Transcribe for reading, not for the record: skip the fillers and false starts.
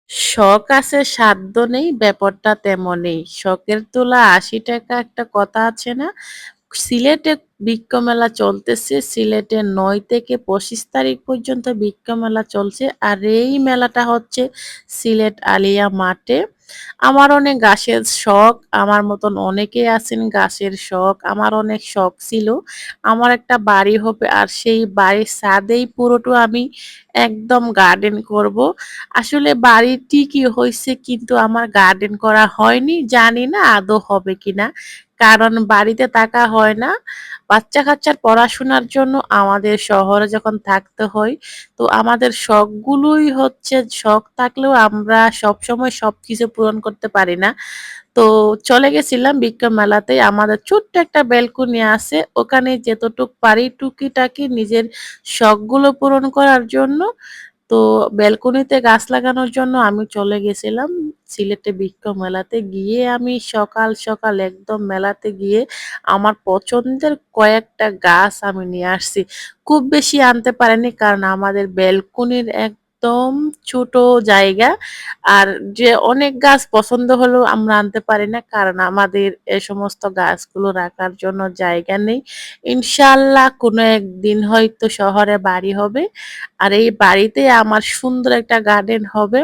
শখ আছে সাধ্য নেই, ব্যাপারটা তেমনই। শখের তোলা ৮০ টাকা একটা কথা আছে না? সিলেটে বৃক্ষ মেলা চলতেছে। সিলেটে ৯ থেকে ২৫ তারিখ পর্যন্ত বৃক্ষ মেলা চলছে। আর এই মেলাটা হচ্ছে সিলেট আলিয়া মাঠে। আমার অনেক গাছের শখ, আমার মতন অনেকেই আছেন গাছের শখ। আমার অনেক শখ ছিল। আমার একটা বাড়ি হবে আর সেই বাড়ির ছাদেই পুরোটা আমি একদম গার্ডেন করব। আসলে বাড়ি ঠিকই হইছে কিন্তু আমার গার্ডেন করা হয়নি। জানি না আদৌ হবে কিনা। কারণ বাড়িতে থাকা হয় না। বাচ্চা-কাচ্চার পড়াশোনার জন্য আমাদের শহরে যখন থাকতে হয়, তো আমাদের শখগুলোই হচ্ছে শখ থাকলেও আমরা সবসময় সবকিছু পূরণ করতে পারি না। তো চলে গেছিলাম বিজ্ঞান মেলাতে। আমাদের ছোট্ট একটা ব্যালকনি আছে। ওখানে যতটুক পারি টুকিটাকি নিজের শখগুলো পূরণ করার জন্য তো ব্যালকনিতে গাছ লাগানোর জন্য আমি চলে গেছিলাম সিলেটে বৃক্ষ মেলাতে। গিয়ে আমি সকাল সকাল একদম মেলাতে গিয়ে আমার পছন্দের কয়েকটা গাছ আমি নিয়ে আসছি। খুব বেশি আনতে পারিনি কারণ আমাদের ব্যালকনির একদম ছোট জায়গা। আর যে অনেক গাছ পছন্দ হলেও আমরা আনতে পারি না কারণ আমাদের এ সমস্ত গাছগুলো রাখার জন্য জায়গা নেই। ইনশাআল্লাহ কোনো একদিন হয়তো শহরে বাড়ি হবে। আর এই বাড়িতে আমার সুন্দর একটা গার্ডেন হবে।